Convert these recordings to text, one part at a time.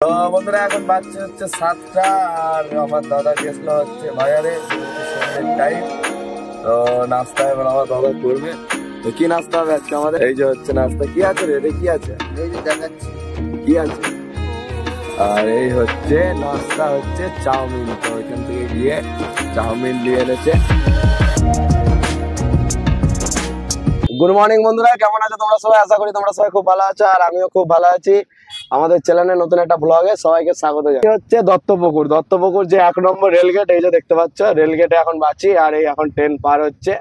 তো বন্ধুরা এখন বাজছে হচ্ছে 7টা আর আমার দাদা গেছিল হচ্ছে বাজারে টাইম। তো নাস্তা এবার আমার দাদা করবে। তো কি নাস্তা হবে আজকে আমাদের? এই যে হচ্ছে নাস্তা। কি আছে রে? কি আছে? এই যে দেখাচ্ছি কি আছে। আর এই হচ্ছে নাস্তা হচ্ছে চাউমিন। তো এখান থেকে গিয়ে চাউমিন নিয়ে এনেছে। গুড মর্নিং বন্ধুরা, কেমন আছো তোমরা সবাই? আশা করি তোমরা সবাই খুব ভালো আছো আর আমিও খুব ভালো আছি। আমাদের চ্যানেলে নতুন একটা ব্লগে সবাইকে স্বাগত জানাই। হচ্ছে দত্তপুকুর যে 1 নম্বর রেলগেট, এই যে দেখতে পাচ্ছ রেলগেটে এখন বাঁচি আর এই এখন ট্রেন পার হচ্ছে।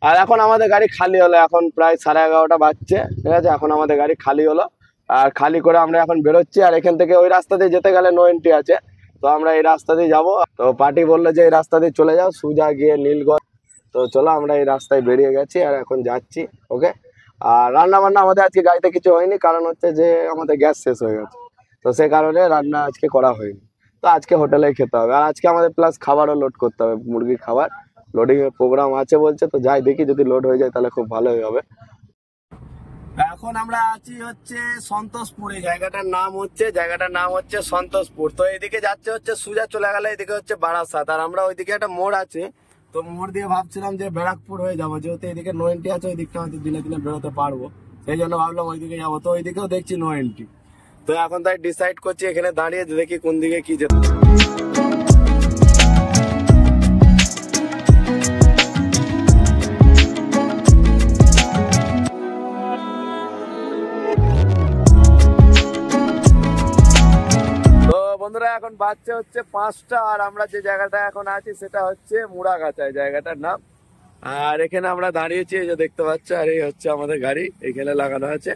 আর এখন আমাদের গাড়ি খালি হলো, এখন প্রায় 11:30 বাজছে, ঠিক আছে। এখন আমাদের গাড়ি খালি হলো আর খালি করে আমরা এখন বেরোচ্ছি। আর এখান থেকে ওই রাস্তা দিয়ে যেতে গেলে নো এন্ট্রি আছে, তো আমরা এই রাস্তা দিয়ে যাবো। তো পার্টি বললো যে এই রাস্তা দিয়ে চলে যাও সোজা গিয়ে নীলগঞ্জ। তো চলো আমরা এই রাস্তায় বেরিয়ে গেছি আর এখন যাচ্ছি। ওকে। আর রান্না বান্না আমাদের আজকে গাড়িতে কিছু হয়নি, কারণ হচ্ছে যে আমাদের গ্যাস শেষ হয়ে গেছে, তো সে কারণে রান্না আজকে করা হয়নি। তো আজকে হোটেলেই খেতে হবে। আর আজকে আমাদের প্লাস খাবারও লোড করতে হবে, মুরগির খাবার লোডিং এর প্রোগ্রাম আছে বলছে। তো যাই দেখি, যদি লোড হয়ে যায় তাহলে খুব ভালোই হবে। এখন আমরা আছি হচ্ছে সন্তোষপুর। এই জায়গাটার নাম হচ্ছে সন্তোষপুর। তো এইদিকে যাচ্ছে হচ্ছে সোজা চলে গেলে এদিকে হচ্ছে বারাসাত। আর আমরা ওইদিকে একটা মোড় আছে, তো মোড় দিয়ে ভাবছিলাম যে ব্যারাকপুর হয়ে যাবো, যেহেতু এদিকে নো এন্ট্রি আছে, ওই দিকটা হয়তো দিনে দিনে বেরোতে পারবো, সেই জন্য ভাবলাম ওইদিকে যাবো। তো ওইদিকেও দেখছি নো এন্ট্রি। তো এখন তাই ডিসাইড করছি এখানে দাঁড়িয়ে দেখি কোন দিকে কি যেতে। বন্ধুরা এখন বাজছে হচ্ছে 5টা আর আমরা যে জায়গাটা এখন আছি সেটা হচ্ছে মুড়াগাছায় জায়গাটার নাম। আর এখানে আমরা দাঁড়িয়েছি, এই যে দেখতে পাচ্ছ। আর এই হচ্ছে আমাদের গাড়ি এখানে লাগানো আছে।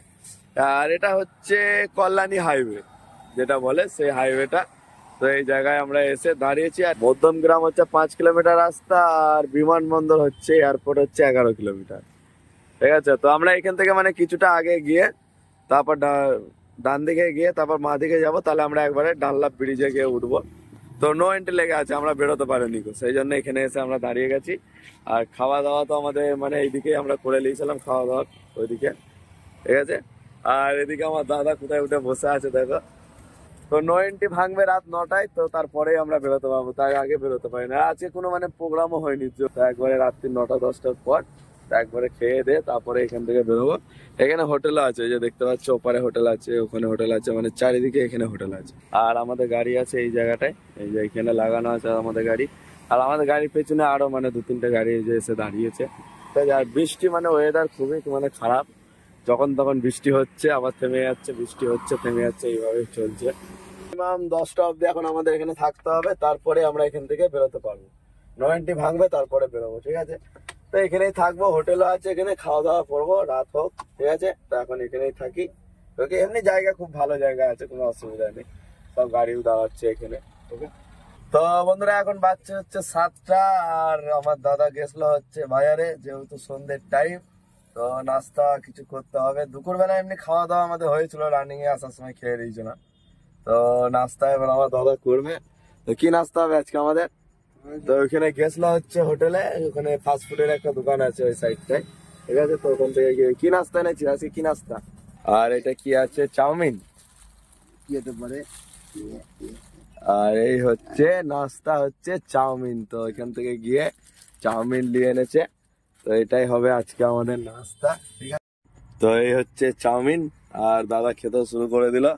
আর এটা হচ্ছে কল্যাণী হাইওয়ে যেটা বলে, সেই হাইওয়েটা। তো এই জায়গায় আমরা এসে দাঁড়িয়েছি। আর মধ্যমগ্রাম হচ্ছে 5 কিলোমিটার রাস্তা, আর বিমানবন্দর হচ্ছে এয়ারপোর্ট হচ্ছে 11 কিলোমিটার, ঠিক আছে। তো আমরা এখান থেকে মানে কিছুটা আগে গিয়ে তারপর ডান দিকে গিয়ে তারপর মা দিকে যাবো, তাহলে আমরা একবারে ডানলাভ ব্রিজে গিয়ে উঠবো। তো নো এন্ট্রি লেগে আছে, আমরা বেরোতে পারিনি, সেই জন্য এখানে এসে আমরা দাঁড়িয়ে গেছি। আর খাওয়া দাওয়া তো আমাদের মানে এইদিকে আমরা করে নিয়েছিলাম খাওয়া দাওয়া ওইদিকে, ঠিক আছে। আর এদিকে আমার দাদা কোথায় উঠে বসে আছে দেখো। তো নো এন্ট্রি ভাঙবে রাত 9টায়, তো তারপরেই আমরা বেরোতে পারবো, তার আগে বেরোতে পারি না। আজকে কোনো মানে প্রোগ্রামও হয়নি, তো একবারে রাত্রি 9টা-10টার পর একবারে খেয়ে দে তারপরে এখান থেকে বেরোবো। এখানে হোটেলও আছে, যে দেখতে পাচ্ছ ওপারে হোটেল আছে, ওখানে হোটেল আছে, মানে চারিদিকে এখানে হোটেল আছে। আর আমাদের গাড়ি আছে এই জায়গাটায়, এই যে এখানে লাগানো আছে আমাদের গাড়ি। আর আমাদের গাড়ির পেছনে আরো মানে 2-3টে গাড়ি যে এসে দাঁড়িয়েছে। আর বৃষ্টি মানে ওয়েদার খুবই মানে খারাপ, যখন তখন বৃষ্টি হচ্ছে আবার থেমে যাচ্ছে, বৃষ্টি হচ্ছে থেমে যাচ্ছে, এইভাবে চলছে। মিনিমাম 10টা অব্দি এখন আমাদের এখানে থাকতে হবে, তারপরে আমরা এখান থেকে বেরোতে পারবো। নো এন্ট্রি ভাঙবে তারপরে বেরোবো, ঠিক আছে। তো এখানেই থাকবো, হোটেলও আছে এখানে, খাওয়া দাওয়া করবো রাত হোক, ঠিক আছে। তো এখন এখানেই থাকি, ওকে। এমনি জায়গা খুব ভালো জায়গা আছে, কোনো অসুবিধা নেই, সব গাড়িও দাঁড়াচ্ছে এখানে, ওকে। তো বন্ধুরা এখন বাজছে হচ্ছে 7টা আর আমার দাদা গেছিল হচ্ছে বাজারে, যেহেতু সন্ধ্যের টাইম। তো নাস্তা কিছু করতে হবে। দুপুরবেলা এমনি খাওয়া দাওয়া আমাদের হয়েছিল, রানিং এ আসার সময় খেয়ে দিয়েছিলাম। তো নাস্তা এবার আমার দাদা করবে। তো কি নাস্তা হবে আজকে আমাদের? তো ওইখানে গেছিল হচ্ছে হোটেলে, ওখানে ফাস্ট ফুডের একটা দোকান আছে ওই সাইডটায়, ঠিক আছে। তো ওখান থেকে কি নাস্তা এনেছি আজকে? কি নাস্তা? আর এটা কি আছে? চাউমিন কি হতে পারে। আর এই হচ্ছে নাস্তা হচ্ছে চাউমিন। তো এখান থেকে গিয়ে চাউমিন নিয়ে এনেছে। তো এটাই হবে আজকে আমাদের নাস্তা, ঠিক আছে। তো এই হচ্ছে চাউমিন আর দাদা খেতে শুরু করে দিল।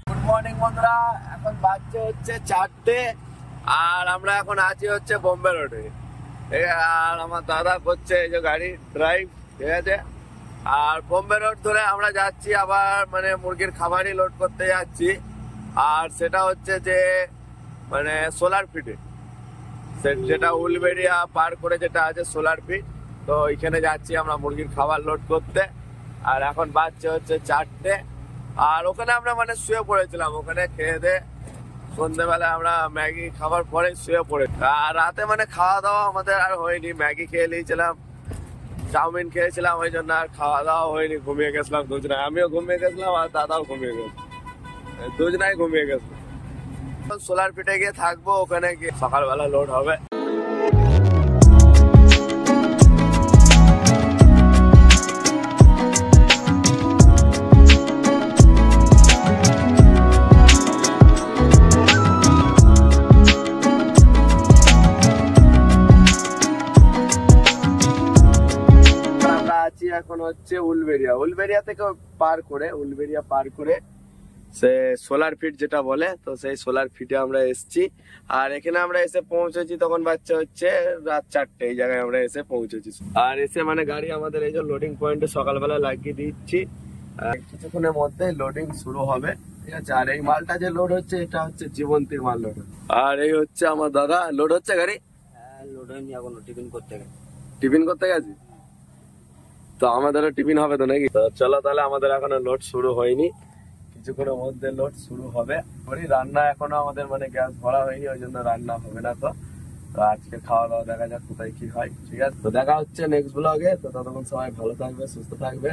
গুড মর্নিং বন্ধুরা, এখন বাজছে হচ্ছে 4টে আর আমরা এখন আছি হচ্ছে বোম্বে রোডে। আর আমার দাদা করছে এই যে গাড়ি ড্রাইভ, ঠিক আছে। আর বোম্বে রোড ধরে আমরা যাচ্ছি আবার মানে মুরগির খাবারই লোড করতে যাচ্ছি। আর সেটা হচ্ছে যে মানে সোলার ফিটে, যেটা উলবেড়িয়া পার করে যেটা আছে সোলার ফিট। তো ওইখানে যাচ্ছি আমরা মুরগির খাবার লোড করতে। আর এখন বাজছে হচ্ছে 4টে আর ওখানে আমরা মানে শুয়ে পড়েছিলাম, ওখানে খেয়ে দে সন্ধ্যেবেলা আমরা ম্যাগি খাবার পরে শুয়ে পড়ে। আর রাতে মানে খাওয়া দাওয়া আমাদের আর হয়নি, ম্যাগি খেয়ে নিয়েছিলাম, চাউমিন খেয়েছিলাম, ওই জন্য আর খাওয়া দাওয়া হয়নি, ঘুমিয়ে গেছিলাম দুজনায়। আমিও ঘুমিয়ে গেছিলাম আর দাদাও ঘুমিয়ে গেছিল, দুজনাই ঘুমিয়ে গেছিল। সোলার ফিটে গিয়ে থাকবো, ওখানে গিয়ে সকালবেলা লোড হবে। হচ্ছে উলবেড়িয়া। উলবেড়িয়া থেকে পার করে সে সোলার ফিট যেটা বলে, তো সেই সোলার ফিটে আমরা এসেছি। আর এখানে আমরা এসে পৌঁছেছি তখন বাচ্চা হচ্ছে রাত 4টে, এই জায়গায় আমরা এসে পৌঁছেছি। আর এসে মানে গাড়ি আমাদের এই যে লোডিং পয়েন্টে সকালবেলা লাগিয়ে দিচ্ছি, আর কিছুক্ষণের মধ্যে লোডিং শুরু হবে, ঠিক আছে। আর এই মালটা যে লোড হচ্ছে এটা হচ্ছে জীবন্তীর মাল লোড। আর এই হচ্ছে আমার দাদা, লোড হচ্ছে গাড়ি। হ্যাঁ, লোড হয়নি এখনো, টিফিন করতে গেছে। টিফিন করতে গেছি, তো আমাদেরও টিফিন হবে তো নাকি? তো চলো তাহলে, আমাদের এখনো লোড শুরু হয়নি, কিছুক্ষণের মধ্যে লোড শুরু হবে। রান্না এখনো আমাদের মানে গ্যাস ভরা হয়নি, ওই জন্য রান্না হবে না। তো আজকে খাওয়া দাওয়া দেখা যাক কোথায় কি হয়, ঠিক আছে। তো দেখা হচ্ছে নেক্সট ব্লগে। তো ততক্ষণ সবাই ভালো থাকবে, সুস্থ থাকবে।